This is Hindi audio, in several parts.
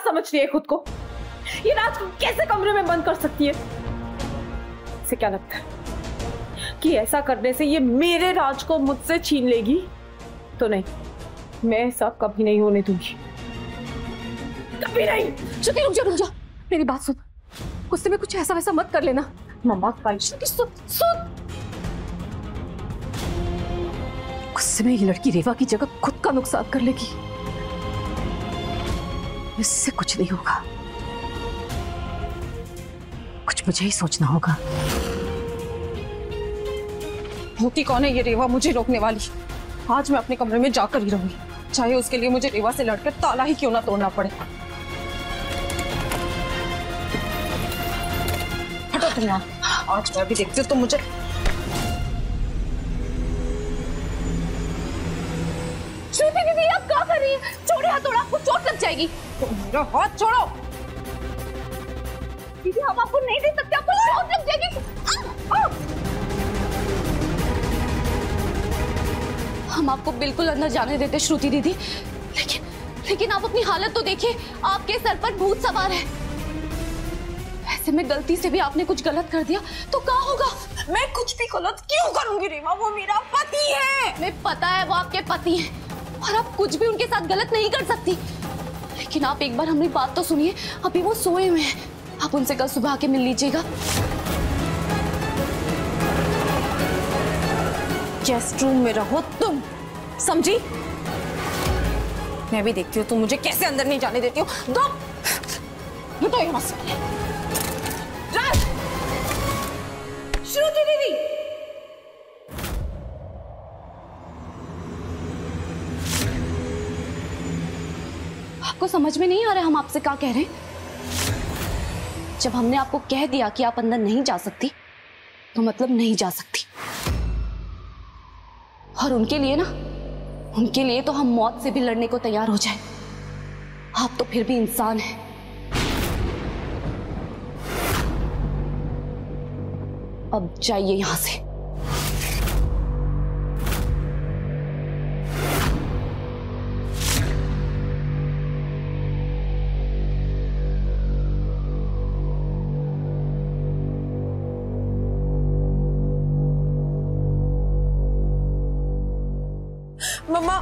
समझ रही है खुद को? ये राज को कैसे कमरे में बंद कर सकती है? इसे क्या लगता है कि ऐसा करने से ये मेरे राज को मुझसे छीन लेगी? तो नहीं, मैं ऐसा कभी नहीं होने दूंगी, कभी नहीं। श्रुति रुक जा, रुक जा, मेरी बात सुन। गुस्से में कुछ ऐसा वैसा मत कर लेना। मम्मा श्रुति सुन सुन। गुस्से में ये लड़की रेवा की जगह खुद का नुकसान कर लेगी। इससे कुछ नहीं होगा, कुछ मुझे ही सोचना होगा। होती कौन है ये रेवा मुझे रोकने वाली? आज मैं अपने कमरे में जाकर ही रहूंगी, चाहे उसके लिए मुझे रेवा से लड़कर ताला ही क्यों ना तोड़ना पड़े। हटो तुम यहाँ, आज मैं भी देखती हूँ तुम मुझे। श्रुति दीदी आप क्या कर रही है? छोड़िए हाथ, थोड़ा आपको चोट लग जाएगी। तुम मेरा हाथ छोड़ो। दीदी हम आपको नहीं दे सकते, आपको चोट लग जाएगी। हम आपको बिल्कुल अंदर जाने देते श्रुति दीदी, लेकिन आप अपनी हालत तो देखिए, आपके सर पर भूत सवार है। वैसे में गलती से भी आपने कुछ गलत कर दिया तो क्या होगा? मैं कुछ भी गलत क्यों करूंगी रेवा? वो मेरा पति है। हमें पता है वो आपके पति हैं और आप कुछ भी उनके साथ गलत नहीं कर सकती, लेकिन आप एक बार हमारी बात तो सुनिए। अभी वो सोए हुए हैं, आप उनसे कल सुबह आके मिल लीजिएगा। गेस्ट रूम में रहो तुम, समझी? मैं भी देखती हूँ तुम मुझे कैसे अंदर नहीं जाने देती हो। तो यहाँ से राज, श्रुति दीदी। आपको समझ में नहीं आ रहा हम आपसे क्या कह रहे हैं? जब हमने आपको कह दिया कि आप अंदर नहीं जा सकती, तो मतलब नहीं जा सकती। और उनके लिए तो हम मौत से भी लड़ने को तैयार हो जाए। आप तो फिर भी इंसान हैं। अब जाइए यहां से। मम्मा,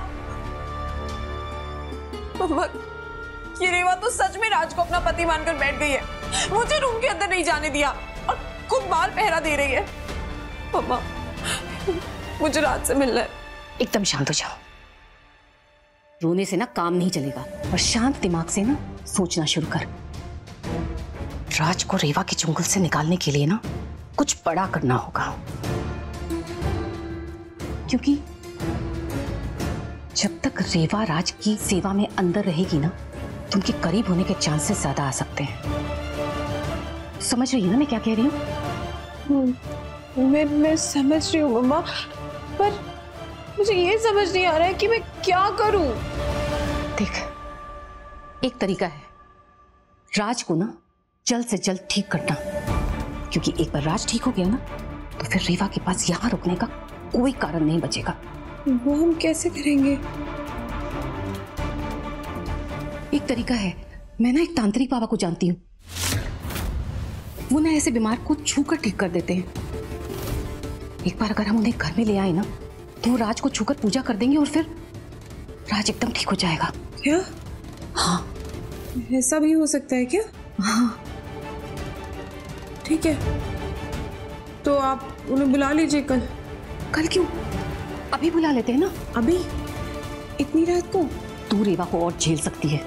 ये रेवा तो सच में राज को अपना पति मानकर बैठ गई है। मुझे रूम के अंदर नहीं जाने दिया और खुद बाहर पहरा दे रही है। मम्मा, मुझे राज से मिलना है। एकदम शांत हो जाओ। रोने से ना काम नहीं चलेगा, और शांत दिमाग से ना सोचना शुरू कर। राज को रेवा के चुंगल से निकालने के लिए ना कुछ बड़ा करना होगा, क्योंकि जब तक रेवा राज की सेवा में अंदर रहेगी ना, तो उनके करीब होने के चांसेस ज्यादा आ सकते हैं। समझ रही है ना मैं क्या कह रही हूँ? मैं समझ रही हूँ मम्मा, पर मुझे ये समझ नहीं आ रहा है कि मैं क्या करूं। देख, एक तरीका है, राज को ना जल्द से जल्द ठीक करना, क्योंकि एक बार राज ठीक हो गया ना, तो फिर रेवा के पास यहाँ रुकने का कोई कारण नहीं बचेगा। वो हम कैसे करेंगे? एक तरीका है, मैं ना एक तांत्रिक बाबा को जानती हूँ। वो ना ऐसे बीमार को छूकर ठीक कर देते हैं। एक बार अगर हम उन्हें घर में ले आए ना, तो वो राज को छूकर पूजा कर देंगे और फिर राज एकदम ठीक हो जाएगा। क्या? हाँ, ऐसा भी हो सकता है क्या? हाँ ठीक है, तो आप उन्हें बुला लीजिए कल। कल क्यों? अभी बुला लेते हैं ना। अभी? इतनी रात को? तू रेवा को और झेल सकती है,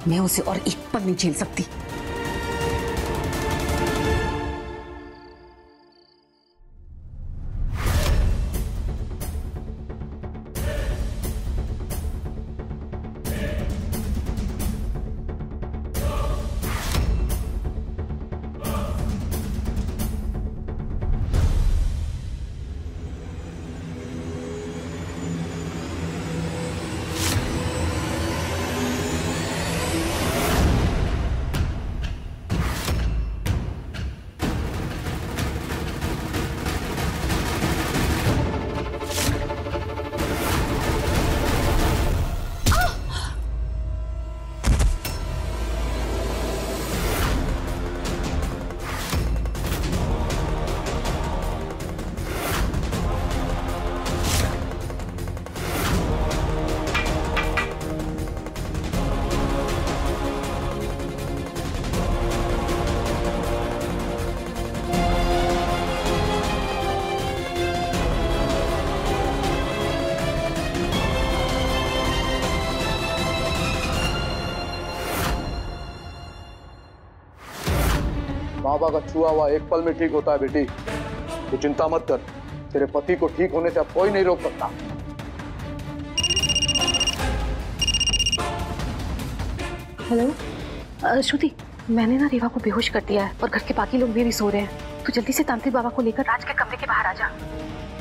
मैं उसे और एक पल नहीं झेल सकती। बाबा का छुआ हुआ एक पल में ठीक होता है बेटी, तू चिंता मत कर। तेरे पति को ठीक होने से अब कोई नहीं रोक सकता। हेलो श्रुति, मैंने ना रेवा को बेहोश कर दिया है और घर के बाकी लोग भी सो रहे हैं। तो जल्दी से तांत्रिक बाबा को लेकर राज के कमरे के बाहर आ जा।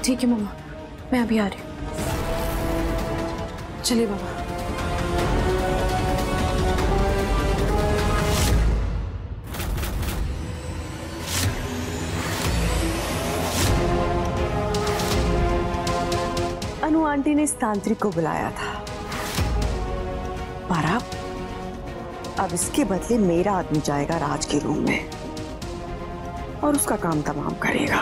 ठीक है मम्मा, मैं अभी आ रही हूँ। चलिए बाबा। अनु आंटी ने इस तांत्रिक को बुलाया था, पर अब इसके बदले मेरा आदमी जाएगा राज के रूम में और उसका काम तमाम करेगा।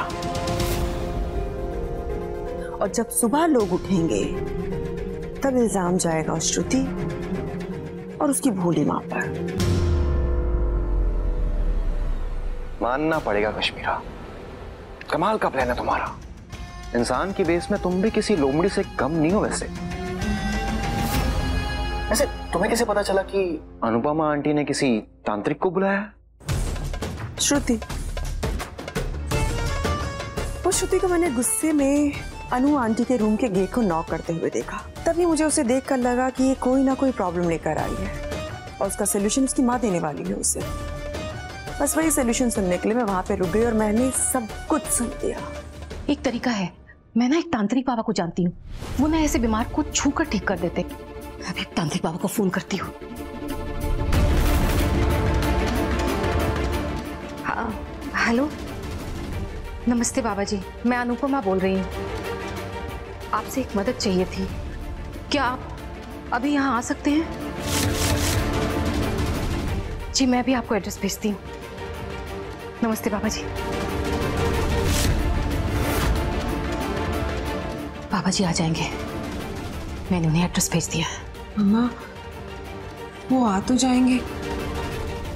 और जब सुबह लोग उठेंगे तब इल्जाम जाएगा उस श्रुति और उसकी भोली मां पर। मानना पड़ेगा कश्मीरा, कमाल का प्लान है तुम्हारा। इंसान की बेस में तुम भी किसी लोमड़ी से कम नहीं हो। वैसे तुम्हें कैसे पता चला कि अनुपमा आंटी ने किसी तांत्रिक को बुलाया? श्रुति, वो श्रुति को मैंने गुस्से में अनु आंटी के रूम के गेट को नॉक करते हुए देखा। तभी मुझे उसे देखकर लगा कि ये कोई ना कोई प्रॉब्लम लेकर आई है और उसका सोल्यूशन उसकी माँ देने वाली है उसे। बस वही सोल्यूशन सुनने के लिए मैं वहां पे रुक गई और मैंने सब कुछ सुन लिया। एक तरीका है, मैं ना एक तांत्रिक बाबा को जानती हूँ, वो ना ऐसे बीमार को छूकर ठीक कर देते। अभी तांत्रिक बाबा को फोन करती हूँ। हेलो, नमस्ते बाबा जी, मैं अनुपमा बोल रही हूँ। आपसे एक मदद चाहिए थी, क्या आप अभी यहाँ आ सकते हैं? जी मैं भी आपको एड्रेस भेजती हूँ। नमस्ते बाबा जी। बाबा जी आ जाएंगे, मैंने उन्हें एड्रेस भेज दिया है। मम्मा, वो आ तो जाएंगे,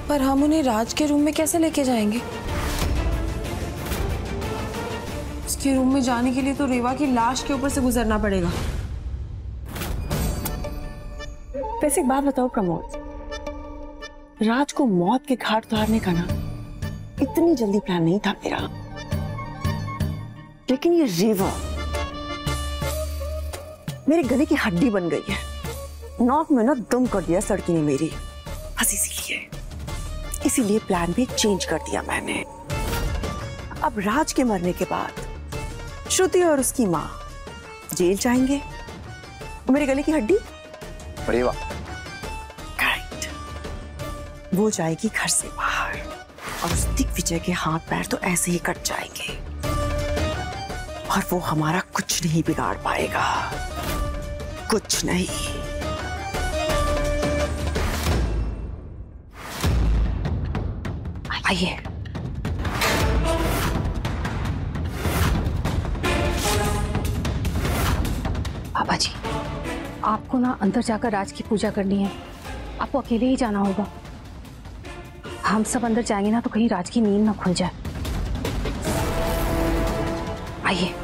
पर हम उन्हें राज के रूम में कैसे लेके जाएंगे? उसके रूम में जाने के लिए तो रेवा की लाश के ऊपर से गुजरना पड़ेगा। वैसे एक बात बताओ प्रमोद, राज को मौत के घाट उतारने का ना इतनी जल्दी प्लान नहीं था मेरा, लेकिन ये रेवा मेरे गले की हड्डी बन गई है। नॉक में ना दम कर दिया सड़की ने मेरी, बस इसीलिए प्लान भी चेंज कर दिया मैंने। अब राज के मरने के बाद श्रुति और उसकी माँ जेल जाएंगे और मेरे गले की हड्डी रेवा, राइट, वो जाएगी घर से बाहर और उस दिग्विजय के हाथ पैर तो ऐसे ही कट जाएंगे और वो हमारा कुछ नहीं बिगाड़ पाएगा, कुछ नहीं। आइए। बाबा जी, आपको ना अंदर जाकर राज की पूजा करनी है, आपको अकेले ही जाना होगा। हम सब अंदर जाएंगे ना तो कहीं राज की नींद ना खुल जाए। आइए।